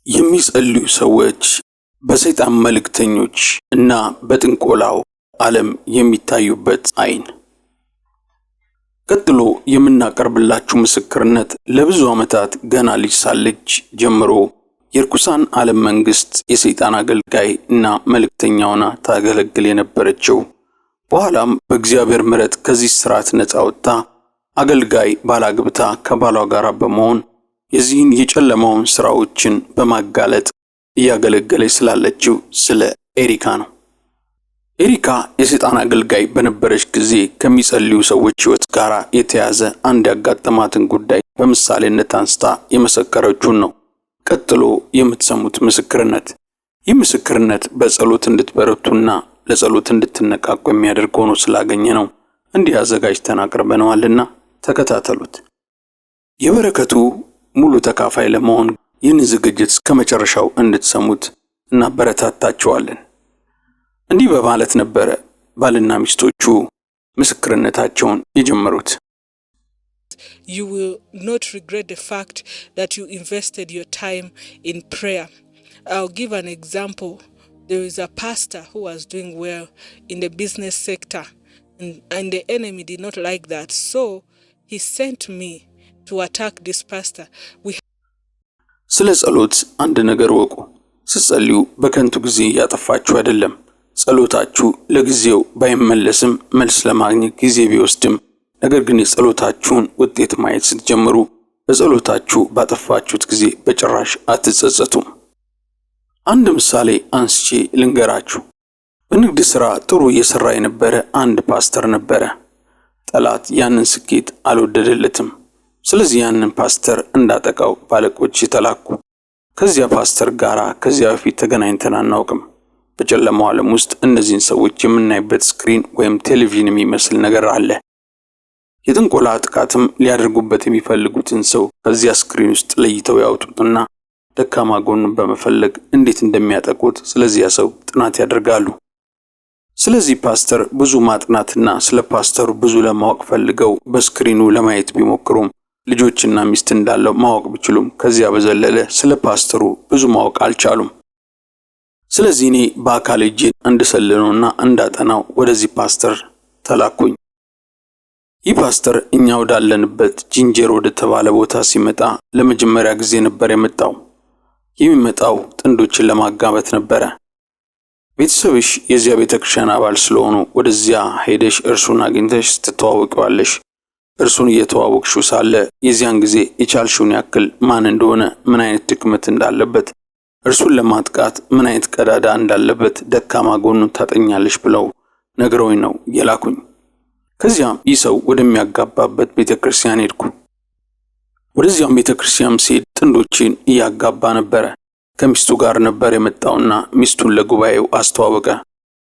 የሚጸልዩ ሰዎች በሰይጣን መልእክተኞች እና በጥንቆላው ዓለም የሚታዩበት አይን። ቀጥሎ የምናቀርብላችሁ ምስክርነት ለብዙ ዓመታት ገና ልጅ ሳለች ጀምሮ የርኩሳን ዓለም መንግስት የሰይጣን አገልጋይ እና መልእክተኛ ሆና ታገለግል የነበረችው በኋላም በእግዚአብሔር ምሕረት ከዚህ ስርዓት ነፃ ወጥታ አገልጋይ ባላግብታ ከባሏ ጋር በመሆን የዚህን የጨለማውን ስራዎችን በማጋለጥ እያገለገለች ስላለችው ስለ ኤሪካ ነው። ኤሪካ የሰይጣን አገልጋይ በነበረች ጊዜ ከሚጸልዩ ሰዎች ሕይወት ጋር የተያዘ አንድ ያጋጠማትን ጉዳይ በምሳሌነት አንስታ የመሰከረችውን ነው ቀጥሎ የምትሰሙት ምስክርነት። ይህ ምስክርነት በጸሎት እንድትበረቱና ለጸሎት እንድትነቃቁ የሚያደርግ ሆኖ ስላገኘ ነው እንዲህ አዘጋጅተን አቅርበነዋልና ተከታተሉት። የበረከቱ ሙሉ ተካፋይ ለመሆን ይህን ዝግጅት እስከመጨረሻው እንድትሰሙት እናበረታታችኋለን። እንዲህ በማለት ነበረ ባልና ሚስቶቹ ምስክርነታቸውን የጀመሩት። You will not regret the fact that you invested your time in prayer. I'll give an example. There is a pastor who was doing well in the business sector, and the enemy did not like that. So he sent me to attack this pastor. ስለ ጸሎት አንድ ነገር ወቁ። ስትጸልዩ በከንቱ ጊዜ ያጠፋችሁ አይደለም። ጸሎታችሁ ለጊዜው ባይመለስም መልስ ለማግኘት ጊዜ ቢወስድም ነገር ግን የጸሎታችሁን ውጤት ማየት ስትጀምሩ በጸሎታችሁ ባጠፋችሁት ጊዜ በጭራሽ አትጸጸቱም። አንድ ምሳሌ አንስቼ ልንገራችሁ። በንግድ ሥራ ጥሩ እየሰራ የነበረ አንድ ፓስተር ነበረ። ጠላት ያንን ስኬት አልወደደለትም። ስለዚህ ያንን ፓስተር እንዳጠቃው ባለቆች ተላኩ። ከዚያ ፓስተር ጋራ ከዚያ በፊት ተገናኝተን አናውቅም። በጨለማው ዓለም ውስጥ እነዚህን ሰዎች የምናይበት ስክሪን ወይም ቴሌቪዥን የሚመስል ነገር አለ። የጥንቆላ ጥቃትም ሊያደርጉበት የሚፈልጉትን ሰው ከዚያ ስክሪን ውስጥ ለይተው ያወጡትና ደካማ ጎኑን በመፈለግ እንዴት እንደሚያጠቁት ስለዚያ ሰው ጥናት ያደርጋሉ። ስለዚህ ፓስተር ብዙ ማጥናትና ስለ ፓስተሩ ብዙ ለማወቅ ፈልገው በስክሪኑ ለማየት ቢሞክሩም ልጆችና ሚስት እንዳለው ማወቅ ቢችሉም ከዚያ በዘለለ ስለ ፓስተሩ ብዙ ማወቅ አልቻሉም። ስለዚህ እኔ በአካል እጄን እንድሰልነውና እንዳጠናው ወደዚህ ፓስተር ተላኩኝ። ይህ ፓስተር እኛ ወዳለንበት ጂንጀር ወደ ተባለ ቦታ ሲመጣ ለመጀመሪያ ጊዜ ነበር የመጣው። የሚመጣው ጥንዶችን ለማጋባት ነበረ። ቤተሰብሽ የዚያ ቤተክርስቲያን አባል ስለሆኑ ወደዚያ ሄደሽ እርሱን አግኝተሽ ትተዋወቂዋለሽ። እርሱን እየተዋወቅሽው ሳለ የዚያን ጊዜ የቻልሽውን ያክል ማን እንደሆነ፣ ምን አይነት ድክመት እንዳለበት፣ እርሱን ለማጥቃት ምን አይነት ቀዳዳ እንዳለበት ደካማ ጎኑን ታጠኛለሽ ብለው ነግረውኝ ነው የላኩኝ። ከዚያም ይህ ሰው ወደሚያጋባበት ቤተክርስቲያን ሄድኩ። ወደዚያም ቤተክርስቲያን ሲሄድ ጥንዶችን እያጋባ ነበረ። ከሚስቱ ጋር ነበር የመጣውና ሚስቱን ለጉባኤው አስተዋወቀ።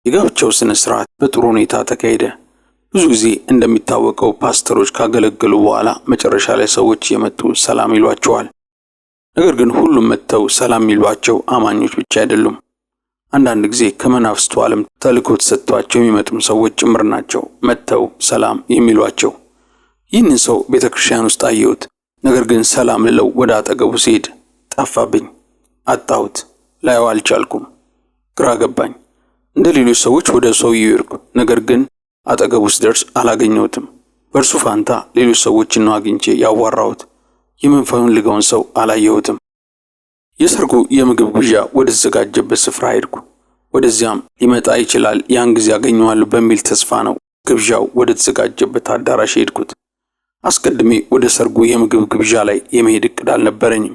የጋብቻው ስነ ስርዓት በጥሩ ሁኔታ ተካሄደ። ብዙ ጊዜ እንደሚታወቀው ፓስተሮች ካገለገሉ በኋላ መጨረሻ ላይ ሰዎች የመጡ ሰላም ይሏቸዋል። ነገር ግን ሁሉም መጥተው ሰላም ይሏቸው አማኞች ብቻ አይደሉም። አንዳንድ ጊዜ ከመናፍስቱ ዓለም ተልእኮ ተሰጥቷቸው የሚመጡም ሰዎች ጭምር ናቸው መጥተው ሰላም የሚሏቸው። ይህንን ሰው ቤተክርስቲያን ውስጥ አየሁት። ነገር ግን ሰላም ልለው ወደ አጠገቡ ሲሄድ ጠፋብኝ። አጣሁት። ላየው አልቻልኩም። ግራ ገባኝ። እንደ ሌሎች ሰዎች ወደ ሰውየው ሄድኩ። ነገር ግን አጠገቡ ስደርስ አላገኘሁትም። በእርሱ ፋንታ ሌሎች ሰዎችን ነው አግኝቼ ያዋራሁት። የምንፈልገውን ሰው አላየሁትም። የሰርጉ የምግብ ግብዣ ወደ ተዘጋጀበት ስፍራ ሄድኩ። ወደዚያም ሊመጣ ይችላል ያን ጊዜ አገኘዋለሁ በሚል ተስፋ ነው ግብዣው ወደ ተዘጋጀበት አዳራሽ ሄድኩት። አስቀድሜ ወደ ሰርጉ የምግብ ግብዣ ላይ የመሄድ እቅድ አልነበረኝም።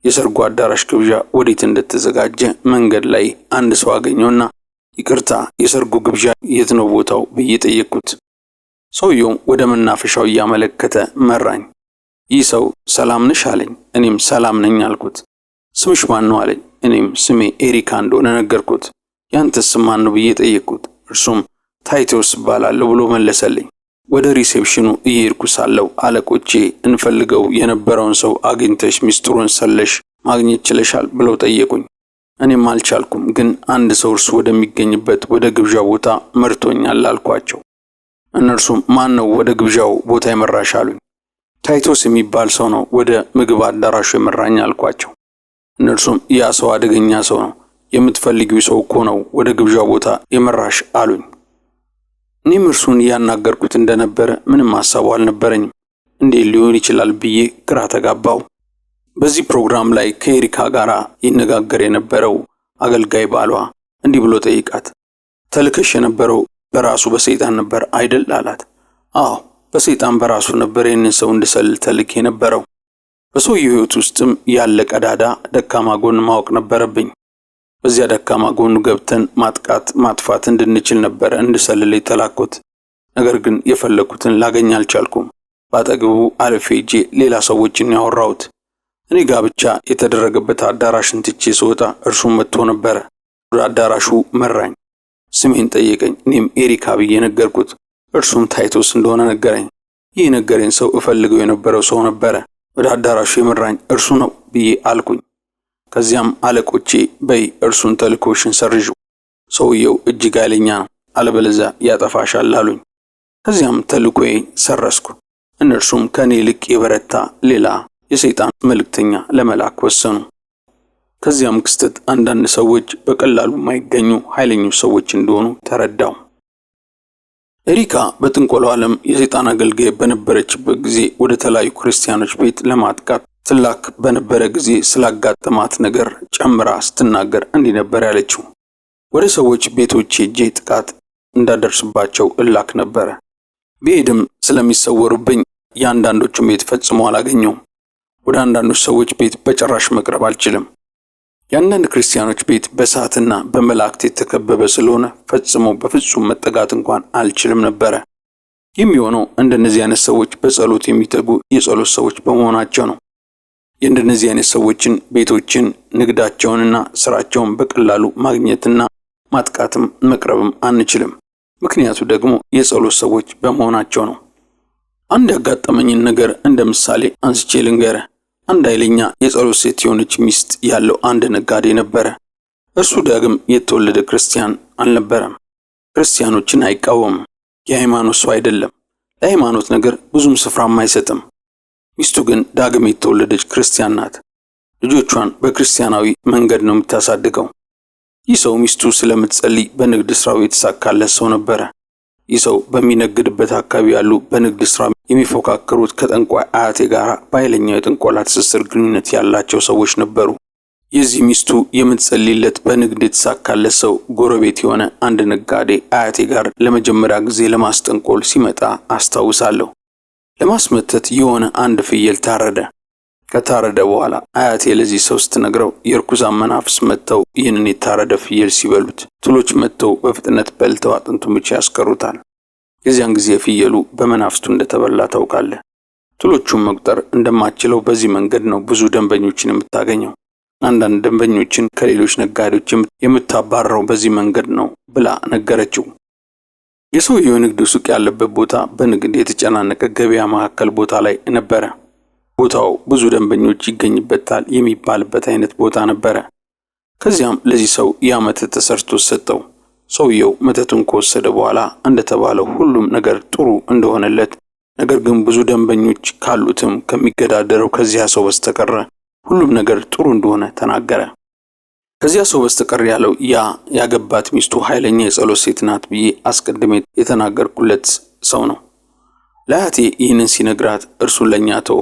የሰርጉ አዳራሽ ግብዣ ወዴት እንደተዘጋጀ መንገድ ላይ አንድ ሰው አገኘውና ይቅርታ የሰርጉ ግብዣ የት ነው ቦታው ብዬ ጠየቅኩት። ሰውየው ወደ መናፈሻው እያመለከተ መራኝ። ይህ ሰው ሰላም ነሽ አለኝ። እኔም ሰላም ነኝ አልኩት። ስምሽ ማን ነው አለኝ። እኔም ስሜ ኤሪካ እንደሆነ ነገርኩት። ያንተስ ስም ማን ነው ብዬ ጠየቅኩት። እርሱም ታይቶስ እባላለሁ ብሎ መለሰልኝ። ወደ ሪሴፕሽኑ እየሄድኩ ሳለሁ አለቆቼ እንፈልገው የነበረውን ሰው አግኝተሽ ሚስጥሩን ሰለሽ ማግኘት ችለሻል ብለው ጠየቁኝ። እኔም አልቻልኩም፣ ግን አንድ ሰው እርሱ ወደሚገኝበት ወደ ግብዣው ቦታ መርቶኛል አልኳቸው። እነርሱም ማን ነው ወደ ግብዣው ቦታ የመራሽ አሉኝ። ታይቶስ የሚባል ሰው ነው ወደ ምግብ አዳራሹ የመራኝ አልኳቸው። እነርሱም ያ ሰው አደገኛ ሰው ነው፣ የምትፈልጊው ሰው እኮ ነው ወደ ግብዣው ቦታ የመራሽ አሉኝ። እኔም እርሱን ያናገርኩት እንደነበረ ምንም ሐሳቡ አልነበረኝም። እንዴት ሊሆን ይችላል ብዬ ግራ ተጋባው። በዚህ ፕሮግራም ላይ ከኤሪካ ጋር ይነጋገር የነበረው አገልጋይ ባሏ እንዲህ ብሎ ጠይቃት፣ ተልከሽ የነበረው በራሱ በሰይጣን ነበር አይደል አላት። አዎ በሰይጣን በራሱ ነበር ይህንን ሰው እንድሰልል ተልኬ የነበረው። በሰውየው ሕይወት ውስጥም ያለ ቀዳዳ ደካማ ጎን ማወቅ ነበረብኝ። በዚያ ደካማ ጎኑ ገብተን ማጥቃት ማጥፋት እንድንችል ነበር እንድሰልል የተላኩት። ነገር ግን የፈለኩትን ላገኝ አልቻልኩም። ባጠገቡ አልፌ ሄጄ ሌላ ሰዎችን ያወራሁት። እኔ ጋብቻ የተደረገበት አዳራሽን ትቼ ስወጣ እርሱም መጥቶ ነበረ። ወደ አዳራሹ መራኝ። ስሜን ጠየቀኝ። እኔም ኤሪካ ብዬ ነገርኩት። እርሱም ታይቶስ እንደሆነ ነገረኝ። ይህ ነገረኝ ሰው እፈልገው የነበረው ሰው ነበረ። ወደ አዳራሹ የመራኝ እርሱ ነው ብዬ አልኩኝ። ከዚያም አለቆቼ በይ እርሱን ተልኮሽን ሰርዡ፣ ሰውየው እጅግ ኃይለኛ ነው፣ አለበለዚያ ያጠፋሻል አሉኝ። ከዚያም ተልኮዬን ሰረስኩ። እነርሱም ከኔ ይልቅ የበረታ ሌላ የሰይጣን መልእክተኛ ለመላክ ወሰኑ። ከዚያም ክስተት አንዳንድ ሰዎች በቀላሉ የማይገኙ ኃይለኞች ሰዎች እንደሆኑ ተረዳው። ኤሪካ በጥንቆላው ዓለም የሰይጣን አገልጋይ በነበረችበት ጊዜ ወደ ተለያዩ ክርስቲያኖች ቤት ለማጥቃት ትላክ በነበረ ጊዜ ስላጋጠማት ነገር ጨምራ ስትናገር እንዲህ ነበር ያለችው። ወደ ሰዎች ቤቶች ሄጄ ጥቃት እንዳደርስባቸው እላክ ነበረ። ብሄድም ስለሚሰወሩብኝ የአንዳንዶቹን ቤት ፈጽሞ አላገኘውም። ወደ አንዳንዶች ሰዎች ቤት በጭራሽ መቅረብ አልችልም። የአንዳንድ ክርስቲያኖች ቤት በእሳትና በመላእክት የተከበበ ስለሆነ ፈጽሞ በፍጹም መጠጋት እንኳን አልችልም ነበረ። የሚሆነው እንደነዚህ አይነት ሰዎች በጸሎት የሚተጉ የጸሎት ሰዎች በመሆናቸው ነው። የእንደነዚህ አይነት ሰዎችን ቤቶችን፣ ንግዳቸውንና ስራቸውን በቀላሉ ማግኘትና ማጥቃትም መቅረብም አንችልም። ምክንያቱ ደግሞ የጸሎት ሰዎች በመሆናቸው ነው። አንድ ያጋጠመኝን ነገር እንደ ምሳሌ አንስቼ ልንገረ። አንድ ኃይለኛ የጸሎት ሴት የሆነች ሚስት ያለው አንድ ነጋዴ ነበረ። እርሱ ዳግም የተወለደ ክርስቲያን አልነበረም። ክርስቲያኖችን አይቃወምም። የሃይማኖት ሰው አይደለም። ለሃይማኖት ነገር ብዙም ስፍራም አይሰጥም። ሚስቱ ግን ዳግም የተወለደች ክርስቲያን ናት። ልጆቿን በክርስቲያናዊ መንገድ ነው የምታሳድገው። ይህ ሰው ሚስቱ ስለምትጸልይ በንግድ ስራው የተሳካለት ሰው ነበረ። ይህ ሰው በሚነግድበት አካባቢ ያሉ በንግድ ስራ የሚፎካከሩት ከጠንቋይ አያቴ ጋር በኃይለኛው የጥንቆላ ትስስር ግንኙነት ያላቸው ሰዎች ነበሩ። የዚህ ሚስቱ የምትጸልይለት በንግድ የተሳካለት ሰው ጎረቤት የሆነ አንድ ነጋዴ አያቴ ጋር ለመጀመሪያ ጊዜ ለማስጠንቆል ሲመጣ አስታውሳለሁ። ለማስመተት የሆነ አንድ ፍየል ታረደ። ከታረደ በኋላ አያቴ ለዚህ ሰው ስትነግረው የርኩሳን መናፍስ መጥተው ይህንን የታረደ ፍየል ሲበሉት ትሎች መጥተው በፍጥነት በልተው አጥንቱን ብቻ ያስቀሩታል። የዚያን ጊዜ ፍየሉ በመናፍስቱ እንደተበላ ታውቃለህ። ትሎቹን መቁጠር እንደማትችለው በዚህ መንገድ ነው ብዙ ደንበኞችን የምታገኘው። አንዳንድ ደንበኞችን ከሌሎች ነጋዴዎች የምታባረረው በዚህ መንገድ ነው ብላ ነገረችው። የሰውየው ንግድ ሱቅ ያለበት ቦታ በንግድ የተጨናነቀ ገበያ መካከል ቦታ ላይ ነበረ። ቦታው ብዙ ደንበኞች ይገኝበታል የሚባልበት አይነት ቦታ ነበረ። ከዚያም ለዚህ ሰው ያ መተት ተሰርቶ ሰጠው። ሰውየው መተቱን ከወሰደ በኋላ እንደተባለው ሁሉም ነገር ጥሩ እንደሆነለት፣ ነገር ግን ብዙ ደንበኞች ካሉትም ከሚገዳደረው ከዚያ ሰው በስተቀር ሁሉም ነገር ጥሩ እንደሆነ ተናገረ። ከዚያ ሰው በስተቀር ያለው ያ ያገባት ሚስቱ ኃይለኛ የጸሎት ሴት ናት ብዬ አስቀድሜ የተናገርኩለት ሰው ነው። ለአያቴ ይህንን ሲነግራት እርሱ ለኛ ተው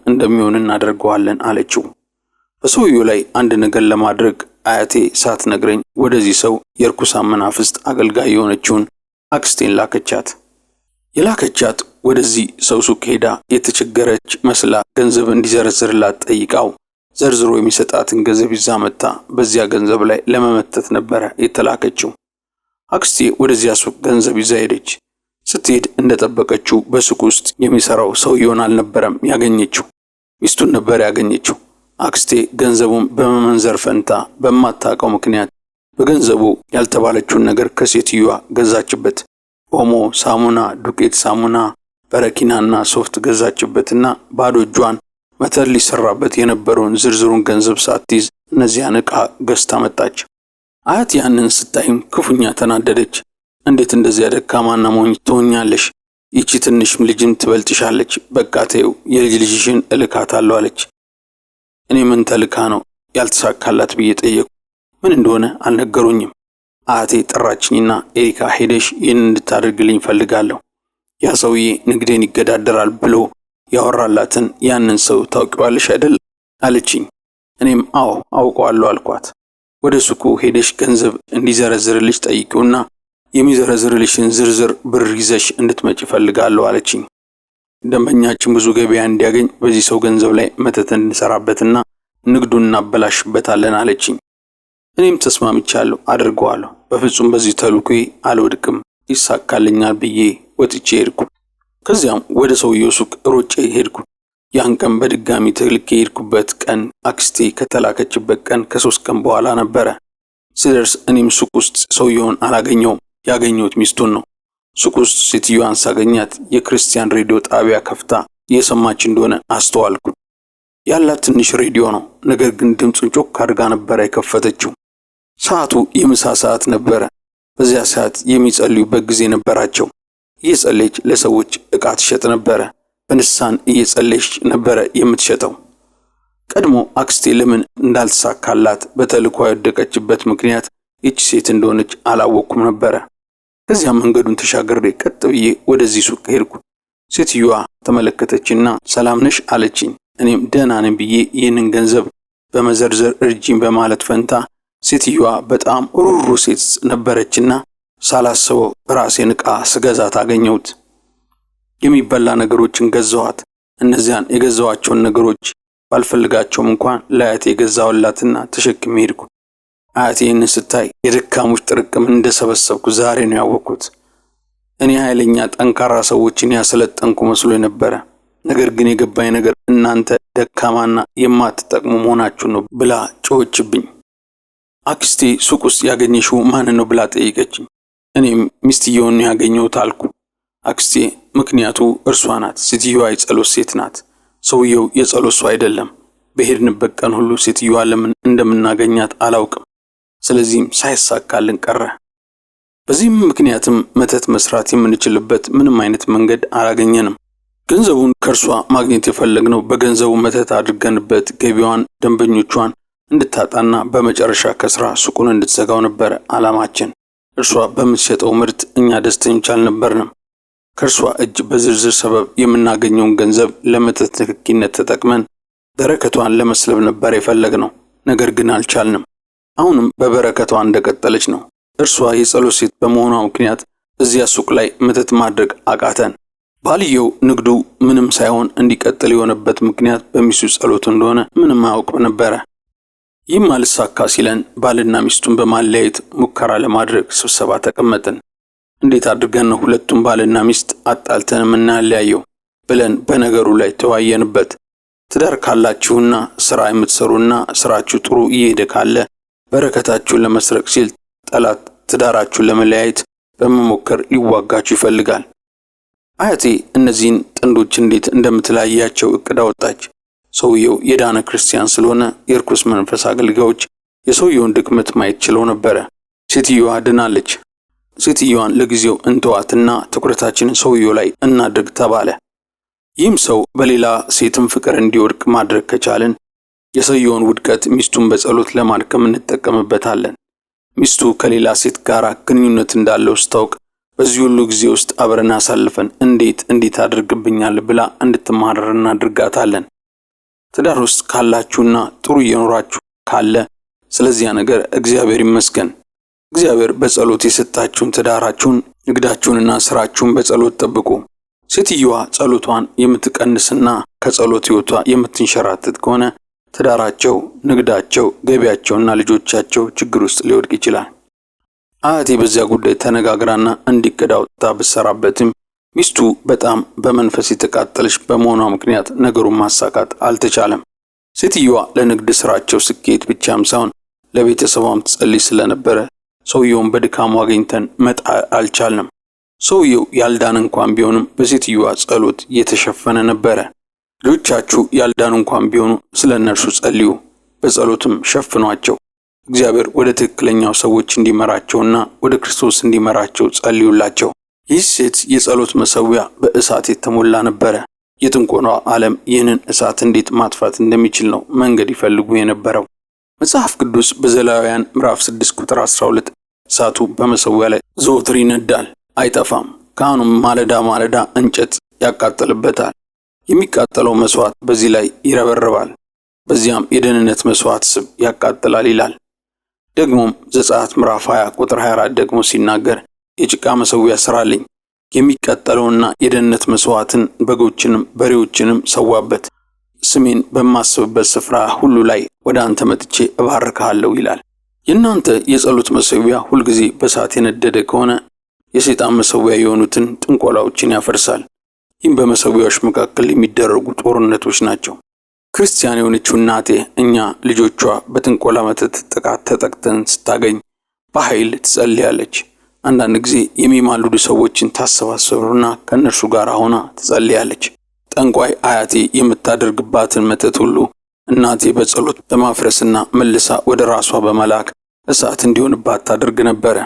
እንደሚሆን እናደርገዋለን አለችው። በሰውየው ላይ አንድ ነገር ለማድረግ አያቴ ሳትነግረኝ ወደዚህ ሰው የርኩሳን መናፍስት አገልጋይ የሆነችውን አክስቴን ላከቻት። የላከቻት ወደዚህ ሰው ሱቅ ሄዳ የተቸገረች መስላ ገንዘብ እንዲዘረዝርላት ጠይቃው ዘርዝሮ የሚሰጣትን ገንዘብ ይዛ መጣ። በዚያ ገንዘብ ላይ ለመመተት ነበረ የተላከችው። አክስቴ ወደዚያ ሱቅ ገንዘብ ይዛ ሄደች። ስትሄድ እንደጠበቀችው በሱቅ ውስጥ የሚሰራው ሰውየውን አልነበረም ያገኘችው፣ ሚስቱን ነበር ያገኘችው። አክስቴ ገንዘቡን በመመንዘር ፈንታ በማታውቀው ምክንያት በገንዘቡ ያልተባለችውን ነገር ከሴትዮዋ ገዛችበት። ኦሞ፣ ሳሙና፣ ዱቄት ሳሙና፣ በረኪናና ሶፍት ገዛችበትና ባዶ እጇን መተት ሊሰራበት የነበረውን ዝርዝሩን ገንዘብ ሳትይዝ እነዚያን ዕቃ ገዝታ መጣች። አያት ያንን ስታይም ክፉኛ ተናደደች። እንዴት እንደዚያ ደካማና ሞኝ ትሆኛለሽ? ይቺ ትንሽ ልጅም ትበልጥሻለች። በቃ ተይው፣ የልጅ ልጅሽን እልካታለሁ አለች። እኔ ምን ተልካ ነው ያልተሳካላት ብዬ ጠየቁ። ምን እንደሆነ አልነገሩኝም። አያቴ ጠራችኝና ኤሪካ ሄደሽ ይህን እንድታደርግልኝ ፈልጋለሁ። ያ ሰውዬ ንግዴን ይገዳደራል ብሎ ያወራላትን ያንን ሰው ታውቂዋለሽ አይደል አለችኝ። እኔም አዎ አውቀዋለሁ አልኳት። ወደ ሱቁ ሄደሽ ገንዘብ እንዲዘረዝርልሽ ጠይቂውና የሚዘረዝርልሽን ዝርዝር ብር ይዘሽ እንድትመጪ ፈልጋለሁ አለችኝ። ደንበኛችን ብዙ ገበያ እንዲያገኝ በዚህ ሰው ገንዘብ ላይ መተት እንሰራበትና ንግዱን እናበላሽበታለን አለችኝ። እኔም ተስማምቻለሁ፣ አድርገዋለሁ። በፍጹም በዚህ ተልእኮዬ አልወድቅም፣ ይሳካልኛል ብዬ ወጥቼ ሄድኩ። ከዚያም ወደ ሰውየው ሱቅ ሮጬ ሄድኩ። ያን ቀን በድጋሚ ተልኬ ሄድኩበት ቀን አክስቴ ከተላከችበት ቀን ከ3 ቀን በኋላ ነበረ። ስደርስ እኔም ሱቅ ውስጥ ሰውየውን አላገኘውም፣ ያገኘሁት ሚስቱን ነው። ሱቅ ውስጥ ሴትዮዋን ሳገኛት የክርስቲያን ሬዲዮ ጣቢያ ከፍታ እየሰማች እንደሆነ አስተዋልኩ። ያላት ትንሽ ሬዲዮ ነው፣ ነገር ግን ድምፁን ጮክ አድርጋ ነበረ የከፈተችው። ሰዓቱ የምሳ ሰዓት ነበረ። በዚያ ሰዓት የሚጸልዩበት ጊዜ ነበራቸው። እየጸለየች ለሰዎች ዕቃ ትሸጥ ነበረ። በንሳን እየጸለየች ነበረ የምትሸጠው። ቀድሞ አክስቴ ለምን እንዳልተሳካላት በተልእኮ ያወደቀችበት ምክንያት ይህች ሴት እንደሆነች አላወቅኩም ነበረ። ከዚያም መንገዱን ተሻግሬ ቀጥ ብዬ ወደዚህ ሱቅ ሄድኩ። ሴትዮዋ ተመለከተችና ሰላም ነሽ አለችኝ። እኔም ደህና ነኝ ብዬ ይህንን ገንዘብ በመዘርዘር እርጂኝ በማለት ፈንታ ሴትዮዋ በጣም ሩሩ ሴት ነበረችና ሳላስበው ራሴን ዕቃ ስገዛት አገኘሁት። የሚበላ ነገሮችን ገዛኋት። እነዚያን የገዛኋቸውን ነገሮች ባልፈልጋቸውም እንኳን ለአያቴ የገዛሁላትና ተሸክሜ ሄድኩ። አያቴን ስታይ የደካሞች ጥርቅም እንደሰበሰብኩ ዛሬ ነው ያወቅኩት። እኔ ኃይለኛ ጠንካራ ሰዎችን ያሰለጠንኩ መስሎ ነበረ። ነገር ግን የገባኝ ነገር እናንተ ደካማና የማትጠቅሙ መሆናችሁ ነው ብላ ጮኸችብኝ። አክስቴ ሱቅ ውስጥ ያገኘሽው ማን ነው ብላ ጠየቀችኝ። እኔም ሚስትየውን ያገኘሁት አልኩ። አክስቴ ምክንያቱ እርሷ ናት። ሴትዮዋ የጸሎት ሴት ናት። ሰውየው የጸሎት ሰው አይደለም። በሄድንበት ቀን ሁሉ ሴትዮዋ ለምን እንደምናገኛት አላውቅም። ስለዚህም ሳይሳካልን ቀረ። በዚህም ምክንያትም መተት መስራት የምንችልበት ምንም አይነት መንገድ አላገኘንም። ገንዘቡን ከእርሷ ማግኘት የፈለግነው በገንዘቡ መተት አድርገንበት ገቢዋን፣ ደንበኞቿን እንድታጣና በመጨረሻ ከስራ ሱቁን እንድትዘጋው ነበር ዓላማችን። እርሷ በምትሸጠው ምርት እኛ ደስተኞች አልነበርንም። ከእርሷ እጅ በዝርዝር ሰበብ የምናገኘውን ገንዘብ ለመተት ንክኪነት ተጠቅመን በረከቷን ለመስለብ ነበር የፈለግነው። ነገር ግን አልቻልንም። አሁንም በበረከቷ እንደቀጠለች ነው። እርሷ የጸሎት ሴት በመሆኗ ምክንያት እዚያ ሱቅ ላይ መተት ማድረግ አቃተን። ባልየው ንግዱ ምንም ሳይሆን እንዲቀጥል የሆነበት ምክንያት በሚስቱ ጸሎት እንደሆነ ምንም አያውቅም ነበረ። ይህም አልሳካ ሲለን ባልና ሚስቱን በማለያየት ሙከራ ለማድረግ ስብሰባ ተቀመጥን። እንዴት አድርገን ነው ሁለቱም ባልና ሚስት አጣልተን የምናለያየው ብለን በነገሩ ላይ ተወያየንበት። ትዳር ካላችሁና ስራ የምትሰሩና ስራችሁ ጥሩ እየሄደ ካለ በረከታችሁን ለመስረቅ ሲል ጠላት ትዳራችሁን ለመለያየት በመሞከር ሊዋጋችሁ ይፈልጋል። አያቴ እነዚህን ጥንዶች እንዴት እንደምትለያያቸው እቅድ አወጣች። ሰውየው የዳነ ክርስቲያን ስለሆነ የርኩስ መንፈስ አገልጋዮች የሰውየውን ድክመት ማየት ችለው ነበረ። ሴትዮዋ ድናለች። ሴትዮዋን ለጊዜው እንተዋትና ትኩረታችንን ሰውየው ላይ እናድርግ ተባለ። ይህም ሰው በሌላ ሴትም ፍቅር እንዲወድቅ ማድረግ ከቻልን የሰውየውን ውድቀት ሚስቱን በጸሎት ለማድከም እንጠቀምበታለን። ሚስቱ ከሌላ ሴት ጋር ግንኙነት እንዳለው ስታውቅ በዚህ ሁሉ ጊዜ ውስጥ አብረን አሳልፈን እንዴት አድርግብኛል ብላ እንድትማረር እናድርጋታለን። ትዳር ውስጥ ካላችሁና ጥሩ እየኖራችሁ ካለ ስለዚያ ነገር እግዚአብሔር ይመስገን። እግዚአብሔር በጸሎት የሰጣችሁን ትዳራችሁን፣ ንግዳችሁንና ስራችሁን በጸሎት ጠብቁ። ሴትዮዋ ጸሎቷን የምትቀንስና ከጸሎት ሕይወቷ የምትንሸራተት ከሆነ ትዳራቸው፣ ንግዳቸው፣ ገቢያቸውና ልጆቻቸው ችግር ውስጥ ሊወድቅ ይችላል። አያቴ በዚያ ጉዳይ ተነጋግራና እንዲቀዳ ወጣ ብትሰራበትም ሚስቱ በጣም በመንፈስ የተቃጠለች በመሆኗ ምክንያት ነገሩን ማሳካት አልተቻለም። ሴትዮዋ ለንግድ ስራቸው ስኬት ብቻም ሳይሆን ለቤተሰቧም ትጸልይ ስለነበረ ሰውየውን በድካሙ አግኝተን መጣል አልቻልንም። ሰውየው ያልዳን እንኳን ቢሆንም በሴትዮዋ ጸሎት የተሸፈነ ነበረ። ልጆቻችሁ ያልዳን እንኳን ቢሆኑ ስለነርሱ ጸልዩ፣ በጸሎትም ሸፍኗቸው። እግዚአብሔር ወደ ትክክለኛው ሰዎች እንዲመራቸውና ወደ ክርስቶስ እንዲመራቸው ጸልዩላቸው። ይህ ሴት የጸሎት መሰዊያ በእሳት የተሞላ ነበረ። የጥንቆላው ዓለም ይህንን እሳት እንዴት ማጥፋት እንደሚችል ነው መንገድ ይፈልጉ የነበረው። መጽሐፍ ቅዱስ በዘሌዋውያን ምዕራፍ 6 ቁጥር 12 እሳቱ በመሠዊያው ላይ ዘወትር ይነዳል፣ አይጠፋም፣ ካህኑም ማለዳ ማለዳ እንጨት ያቃጥልበታል፣ የሚቃጠለው መስዋዕት በዚህ ላይ ይረበረባል፣ በዚያም የደህንነት መስዋዕት ስብ ያቃጥላል ይላል። ደግሞም ዘጸአት ምዕራፍ 20 ቁጥር 24 ደግሞ ሲናገር የጭቃ መሠዊያ ሥራልኝ፣ የሚቃጠለውና የደህንነት መስዋዕትን በጎችንም በሬዎችንም ሰዋበት፣ ስሜን በማስብበት ስፍራ ሁሉ ላይ ወደ አንተ መጥቼ እባርክሃለሁ ይላል። የእናንተ የጸሎት መሠዊያ ሁልጊዜ በእሳት የነደደ ከሆነ የሰይጣን መሠዊያ የሆኑትን ጥንቆላዎችን ያፈርሳል። ይህም በመሠዊያዎች መካከል የሚደረጉ ጦርነቶች ናቸው። ክርስቲያን የሆነችው እናቴ እኛ ልጆቿ በጥንቆላ መተት ጥቃት ተጠቅተን ስታገኝ በኃይል ትጸልያለች። አንዳንድ ጊዜ የሚማልዱ ሰዎችን ታሰባስብና ከእነርሱ ጋር ሆና ትጸልያለች። ጠንቋይ አያቴ የምታደርግባትን መተት ሁሉ እናቴ በጸሎት በማፍረስና መልሳ ወደ ራሷ በመላክ እሳት እንዲሆንባት ታደርግ ነበረ።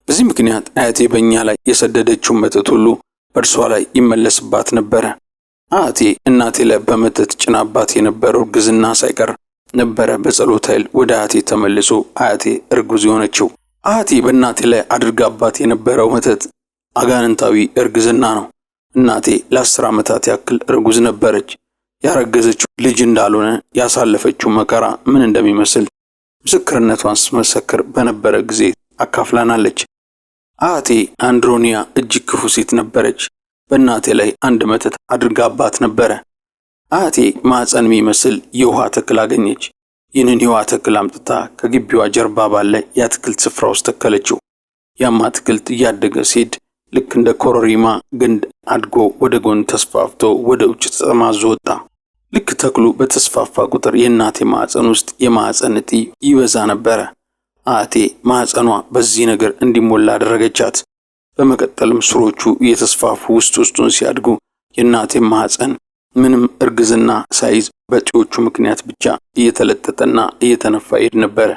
በዚህ ምክንያት አያቴ በእኛ ላይ የሰደደችው መተት ሁሉ በእርሷ ላይ ይመለስባት ነበረ። አያቴ እናቴ ላይ በመተት ጭናባት የነበረው እርግዝና ሳይቀር ነበረ በጸሎት ኃይል ወደ አያቴ ተመልሶ አያቴ እርጉዝ የሆነችው። አያቴ በእናቴ ላይ አድርጋባት የነበረው መተት አጋንንታዊ እርግዝና ነው። እናቴ ለ10 ዓመታት ያክል እርጉዝ ነበረች። ያረገዘችው ልጅ እንዳልሆነ ያሳለፈችው መከራ ምን እንደሚመስል ምስክርነቷን ስትመሰክር በነበረ ጊዜ አካፍላናለች። አያቴ አንድሮኒያ እጅግ ክፉ ሴት ነበረች። በእናቴ ላይ አንድ መተት አድርጋባት ነበረ። አያቴ ማዕፀን የሚመስል የውሃ ተክል አገኘች። ይህንን የውሃ ተክል አምጥታ ከግቢዋ ጀርባ ባለ የአትክልት ስፍራ ውስጥ ተከለችው። ያም አትክልት እያደገ ሲሄድ ልክ እንደ ኮረሪማ ግንድ አድጎ ወደ ጎን ተስፋፍቶ ወደ ውጭ ተጠማዞ ወጣ። ልክ ተክሉ በተስፋፋ ቁጥር የእናቴ ማዕፀን ውስጥ የማዕፀን እጢ ይበዛ ነበረ። አያቴ ማዕፀኗ በዚህ ነገር እንዲሞላ አደረገቻት። በመቀጠልም ስሮቹ እየተስፋፉ ውስጡን ሲያድጉ የእናቴ ማዕፀን ምንም እርግዝና ሳይዝ በእጢዎቹ ምክንያት ብቻ እየተለጠጠና እየተነፋ ይሄድ ነበረ።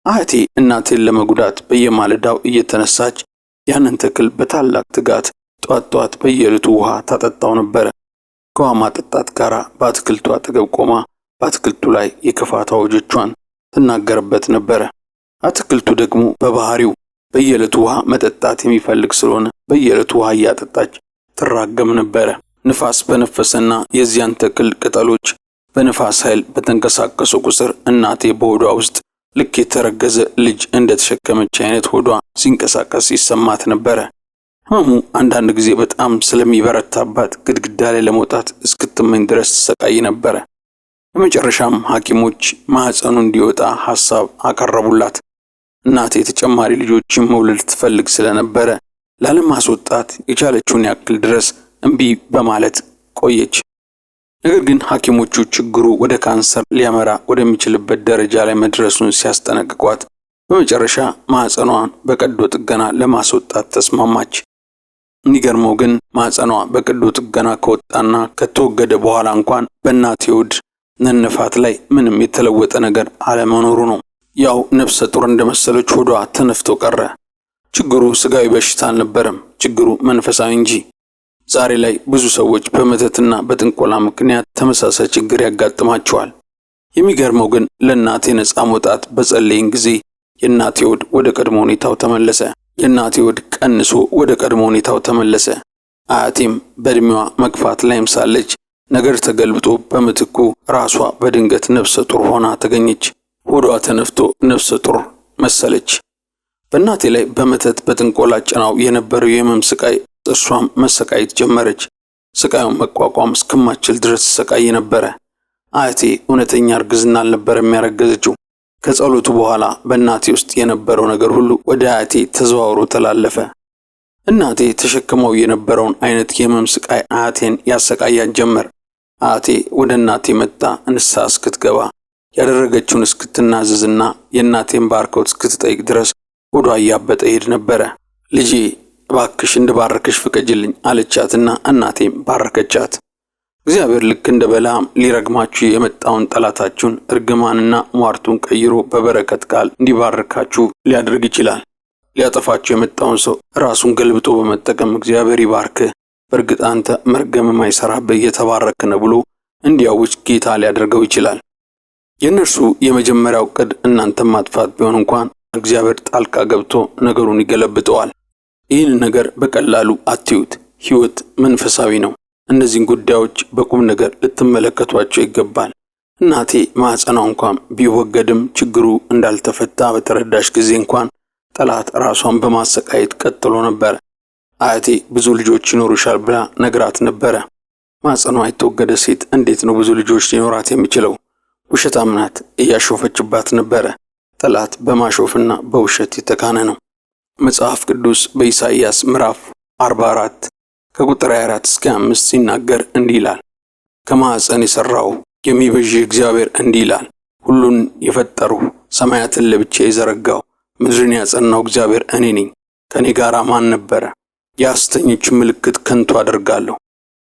አያቴ እናቴን ለመጉዳት በየማለዳው እየተነሳች ያንን ተክል በታላቅ ትጋት ጧት በየዕለቱ ውሃ ታጠጣው ነበረ። ከውሃ ማጠጣት ጋር በአትክልቱ አጠገብ ቆማ በአትክልቱ ላይ የክፋት አዋጆቿን ትናገርበት ነበረ። አትክልቱ ደግሞ በባህሪው በየዕለቱ ውሃ መጠጣት የሚፈልግ ስለሆነ በየዕለቱ ውሃ እያጠጣች ትራገም ነበረ። ንፋስ በነፈሰና የዚያን ተክል ቅጠሎች በንፋስ ኃይል በተንቀሳቀሱ ቁጥር እናቴ በሆዷ ውስጥ ልክ የተረገዘ ልጅ እንደተሸከመች አይነት ሆዷ ሲንቀሳቀስ ይሰማት ነበረ። ህመሙ አንዳንድ ጊዜ በጣም ስለሚበረታባት ግድግዳ ላይ ለመውጣት እስክትመኝ ድረስ ትሰቃይ ነበረ። በመጨረሻም ሐኪሞች ማህፀኑ እንዲወጣ ሐሳብ አቀረቡላት። እናቴ ተጨማሪ ልጆችን መውለድ ትፈልግ ስለነበረ ላለማስወጣት የቻለችውን ያክል ድረስ እምቢ በማለት ቆየች። ነገር ግን ሐኪሞቹ ችግሩ ወደ ካንሰር ሊያመራ ወደሚችልበት ደረጃ ላይ መድረሱን ሲያስጠነቅቋት በመጨረሻ ማህፀኗን በቀዶ ጥገና ለማስወጣት ተስማማች። የሚገርመው ግን ማህፀኗ በቀዶ ጥገና ከወጣና ከተወገደ በኋላ እንኳን በእናቴ ሆድ ነነፋት ላይ ምንም የተለወጠ ነገር አለመኖሩ ነው። ያው ነፍሰ ጡር እንደመሰለች ሆዷ ተነፍቶ ቀረ። ችግሩ ስጋዊ በሽታ አልነበረም፣ ችግሩ መንፈሳዊ እንጂ። ዛሬ ላይ ብዙ ሰዎች በመተትና በጥንቆላ ምክንያት ተመሳሳይ ችግር ያጋጥማቸዋል። የሚገርመው ግን ለእናቴ ነፃ መውጣት በጸለይን ጊዜ የእናቴ ሆድ ወደ ቀድሞ ሁኔታው ተመለሰ። የእናቴ ሆድ ቀንሶ ወደ ቀድሞ ሁኔታው ተመለሰ። አያቴም በእድሜዋ መግፋት ላይም ሳለች ነገር ተገልብጦ በምትኩ ራሷ በድንገት ነፍሰ ጡር ሆና ተገኘች። ሆዷ ተነፍቶ ነፍሰ ጡር መሰለች። በእናቴ ላይ በመተት በጥንቆላ ጭናው የነበረው የህመም ስቃይ እርሷም መሰቃየት ጀመረች። ስቃዩን መቋቋም እስከማችል ድረስ ሰቃይ ነበረ። አያቴ እውነተኛ እርግዝና አልነበረም ያረገዘችው። ከጸሎቱ በኋላ በእናቴ ውስጥ የነበረው ነገር ሁሉ ወደ አያቴ ተዘዋውሮ ተላለፈ። እናቴ ተሸክመው የነበረውን አይነት የህመም ስቃይ አያቴን ያሰቃያት ጀመር። አያቴ ወደ እናቴ መጣ ንስሐ እስክትገባ ያደረገችውን እስክትናዘዝና የእናቴን ባርኮት እስክትጠይቅ ድረስ ሆዷ እያበጠ ይሄድ ነበረ። ልጄ እባክሽ እንድባረክሽ ፍቀጅልኝ አለቻትና እናቴም ባረከቻት። እግዚአብሔር ልክ እንደ በለዓም ሊረግማችሁ የመጣውን ጠላታችሁን እርግማንና ሟርቱን ቀይሮ በበረከት ቃል እንዲባርካችሁ ሊያደርግ ይችላል። ሊያጠፋችሁ የመጣውን ሰው ራሱን ገልብጦ በመጠቀም እግዚአብሔር ይባርክህ፣ በእርግጥ አንተ መርገም የማይሰራብህ የተባረክ ነህ ብሎ እንዲያውጅ ጌታ ሊያደርገው ይችላል። የእነርሱ የመጀመሪያው ዕቅድ እናንተን ማጥፋት ቢሆን እንኳን እግዚአብሔር ጣልቃ ገብቶ ነገሩን ይገለብጠዋል። ይህን ነገር በቀላሉ አትዩት። ሕይወት መንፈሳዊ ነው። እነዚህን ጉዳዮች በቁም ነገር ልትመለከቷቸው ይገባል። እናቴ ማህፀኗ እንኳን ቢወገድም ችግሩ እንዳልተፈታ በተረዳሽ ጊዜ እንኳን ጠላት ራሷን በማሰቃየት ቀጥሎ ነበር። አያቴ ብዙ ልጆች ይኖሩሻል ብላ ነግራት ነበረ። ማህፀኗ የተወገደ ሴት እንዴት ነው ብዙ ልጆች ሊኖራት የሚችለው? ውሸታም ናት እያሾፈችባት ነበረ። ጠላት በማሾፍና በውሸት የተካነ ነው። መጽሐፍ ቅዱስ በኢሳይያስ ምዕራፍ 44 ከቁጥር 24 እስከ 5 ሲናገር እንዲህ ይላል። ከማህፀን የሰራው የሚቤዥ እግዚአብሔር እንዲህ ይላል፣ ሁሉን የፈጠርሁ ሰማያትን ለብቻ የዘረጋው ምድርን ያጸናው እግዚአብሔር እኔ ነኝ። ከኔ ጋር ማን ነበረ? የሐሰተኞች ምልክት ከንቱ አደርጋለሁ፣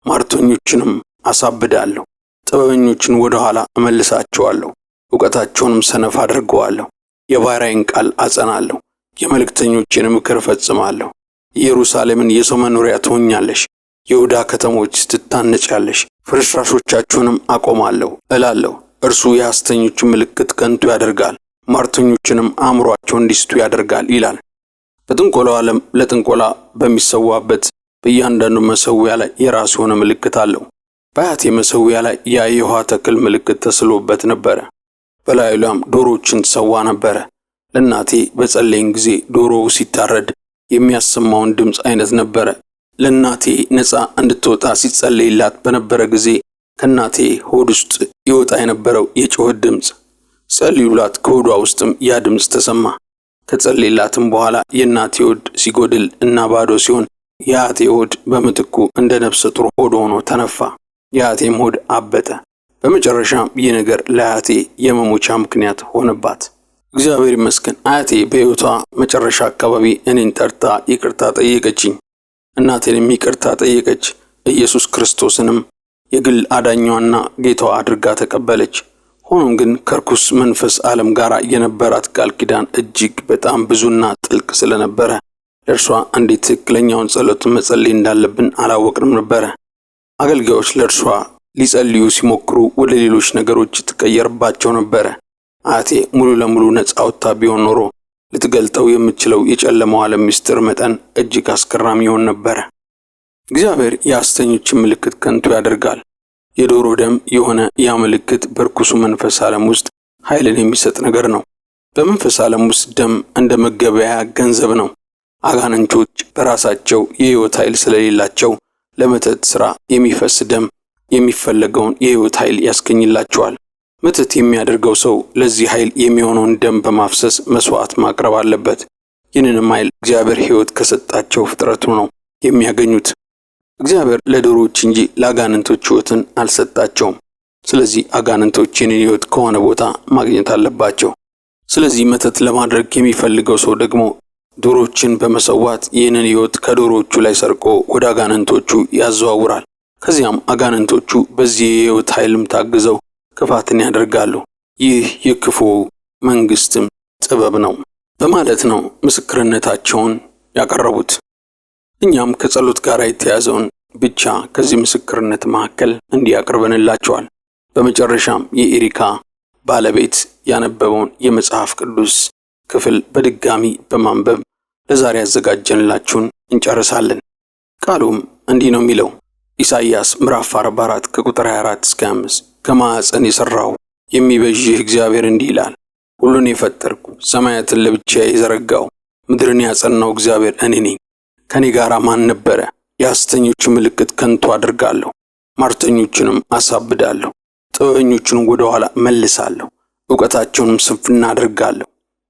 ሟርተኞችንም አሳብዳለሁ። ጥበበኞችን ወደ ኋላ እመልሳቸዋለሁ፣ ዕውቀታቸውንም ሰነፍ አድርገዋለሁ። የባሪያዬን ቃል አጸናለሁ፣ የመልእክተኞችን ምክር እፈጽማለሁ። ኢየሩሳሌምን የሰው መኖሪያ ትሆኛለሽ፣ የይሁዳ ከተሞች ትታነጫለሽ፣ ፍርስራሾቻቸውንም አቆማለሁ እላለሁ። እርሱ የሐሰተኞችን ምልክት ከንቱ ያደርጋል፣ ሟርተኞችንም አእምሮአቸው እንዲስቱ ያደርጋል ይላል። በጥንቆላው ዓለም ለጥንቆላ በሚሰዋበት በእያንዳንዱ መሠዊያ ላይ የራሱ የሆነ ምልክት አለው። በአያቴ መሠዊያ ላይ የውሃ ተክል ምልክት ተስሎበት ነበረ። በላዩ ላይም ዶሮዎችን ትሰዋ ነበረ። ለእናቴ በጸለይን ጊዜ ዶሮው ሲታረድ የሚያሰማውን ድምፅ አይነት ነበረ። ለእናቴ ነፃ እንድትወጣ ሲጸለይላት በነበረ ጊዜ ከእናቴ ሆድ ውስጥ ይወጣ የነበረው የጩኸት ድምፅ፣ ጸልዩላት ከሆዷ ውስጥም ያ ድምፅ ተሰማ። ከጸለይላትም በኋላ የእናቴ ሆድ ሲጎድል እና ባዶ ሲሆን የአያቴ ሆድ በምትኩ እንደ ነፍሰ ጡር ሆድ ሆኖ ተነፋ። የአያቴም ሆድ አበጠ። በመጨረሻም ይህ ነገር ለአያቴ የመሞቻ ምክንያት ሆነባት። እግዚአብሔር ይመስገን። አያቴ በሕይወቷ መጨረሻ አካባቢ እኔን ጠርታ ይቅርታ ጠየቀችኝ። እናቴንም ይቅርታ ጠየቀች። ኢየሱስ ክርስቶስንም የግል አዳኛዋና ጌታዋ አድርጋ ተቀበለች። ሆኖም ግን ከርኩስ መንፈስ ዓለም ጋር የነበራት ቃል ኪዳን እጅግ በጣም ብዙና ጥልቅ ስለነበረ ለእርሷ እንዴት ትክክለኛውን ጸሎት መጸለይ እንዳለብን አላወቅንም ነበረ። አገልጋዮች ለእርሷ ሊጸልዩ ሲሞክሩ ወደ ሌሎች ነገሮች ትቀየርባቸው ነበረ። አያቴ ሙሉ ለሙሉ ነፃ ወጥታ ቢሆን ኖሮ ልትገልጠው የምትችለው የጨለማው ዓለም ምስጢር መጠን እጅግ አስገራሚ ይሆን ነበረ። እግዚአብሔር የሐሰተኞችን ምልክት ከንቱ ያደርጋል። የዶሮ ደም የሆነ ያ ምልክት በርኩሱ መንፈስ ዓለም ውስጥ ኃይልን የሚሰጥ ነገር ነው። በመንፈስ ዓለም ውስጥ ደም እንደ መገበያያ ገንዘብ ነው። አጋንንቶች በራሳቸው የሕይወት ኃይል ስለሌላቸው ለመተት ሥራ የሚፈስ ደም የሚፈለገውን የሕይወት ኃይል ያስገኝላቸዋል። መተት የሚያደርገው ሰው ለዚህ ኃይል የሚሆነውን ደም በማፍሰስ መስዋዕት ማቅረብ አለበት። ይህንንም ኃይል እግዚአብሔር ሕይወት ከሰጣቸው ፍጥረቱ ነው የሚያገኙት። እግዚአብሔር ለዶሮዎች እንጂ ለአጋንንቶች ሕይወትን አልሰጣቸውም። ስለዚህ አጋንንቶች ይህንን ሕይወት ከሆነ ቦታ ማግኘት አለባቸው። ስለዚህ መተት ለማድረግ የሚፈልገው ሰው ደግሞ ዶሮዎችን በመሰዋት ይህንን ሕይወት ከዶሮዎቹ ላይ ሰርቆ ወደ አጋንንቶቹ ያዘዋውራል። ከዚያም አጋንንቶቹ በዚህ የሕይወት ኃይልም ታግዘው ክፋትን ያደርጋሉ። ይህ የክፉ መንግስትም ጥበብ ነው በማለት ነው ምስክርነታቸውን ያቀረቡት። እኛም ከጸሎት ጋር የተያዘውን ብቻ ከዚህ ምስክርነት መካከል እንዲያቀርበንላቸዋል። በመጨረሻም የኤሪካ ባለቤት ያነበበውን የመጽሐፍ ቅዱስ ክፍል በድጋሚ በማንበብ ለዛሬ ያዘጋጀንላችሁን እንጨርሳለን። ቃሉም እንዲህ ነው የሚለው። ኢሳይያስ ምዕራፍ 44 ከቁጥር 24 እስከ 5 ከማኅፀን የሠራው የሚቤዥህ እግዚአብሔር እንዲህ ይላል፣ ሁሉን የፈጠርኩ ሰማያትን ለብቻዬ የዘረጋው ምድርን ያጸናው እግዚአብሔር እኔ ነኝ። ከኔ ጋር ማን ነበረ? የሐሰተኞች ምልክት ከንቱ አድርጋለሁ፣ ሟርተኞችንም አሳብዳለሁ። ጥበበኞችን ወደ ኋላ መልሳለሁ፣ ዕውቀታቸውንም ስንፍና አድርጋለሁ።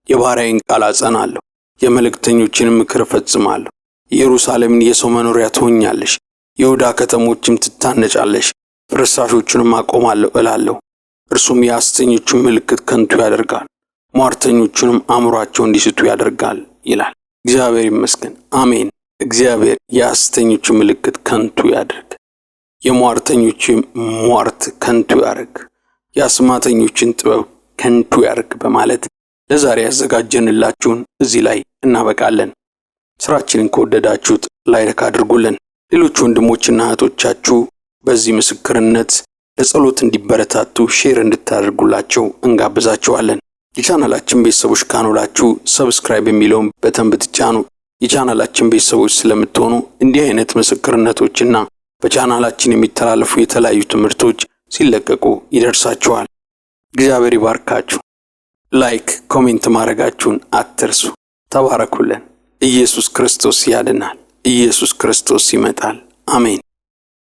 የባሪያዬን ቃል አጸናለሁ፣ የመልእክተኞችንም ምክር እፈጽማለሁ። ኢየሩሳሌምን የሰው መኖሪያ ትሆኛለሽ፣ የይሁዳ ከተሞችም ትታነጫለሽ፣ ፍርስራሾቹንም አቆማለሁ እላለሁ። እርሱም የሐሰተኞቹን ምልክት ከንቱ ያደርጋል፣ ሟርተኞቹንም አእምሮአቸው እንዲስቱ ያደርጋል ይላል። እግዚአብሔር ይመስገን። አሜን። እግዚአብሔር የሐሰተኞቹን ምልክት ከንቱ ያደርግ፣ የሟርተኞችን ሟርት ከንቱ ያደርግ፣ የአስማተኞችን ጥበብ ከንቱ ያደርግ በማለት ለዛሬ ያዘጋጀንላችሁን እዚህ ላይ እናበቃለን። ስራችንን ከወደዳችሁት ላይክ አድርጉልን። ሌሎች ወንድሞችና እህቶቻችሁ በዚህ ምስክርነት ለጸሎት እንዲበረታቱ ሼር እንድታደርጉላቸው እንጋብዛችኋለን። የቻናላችን ቤተሰቦች ካኖላችሁ ሰብስክራይብ የሚለውን በተን ብትጫኑ የቻናላችን ቤተሰቦች ስለምትሆኑ እንዲህ አይነት ምስክርነቶችና በቻናላችን የሚተላለፉ የተለያዩ ትምህርቶች ሲለቀቁ ይደርሳችኋል። እግዚአብሔር ይባርካችሁ። ላይክ፣ ኮሜንት ማድረጋችሁን አትርሱ። ተባረኩልን። ኢየሱስ ክርስቶስ ያድናል። ኢየሱስ ክርስቶስ ይመጣል። አሜን።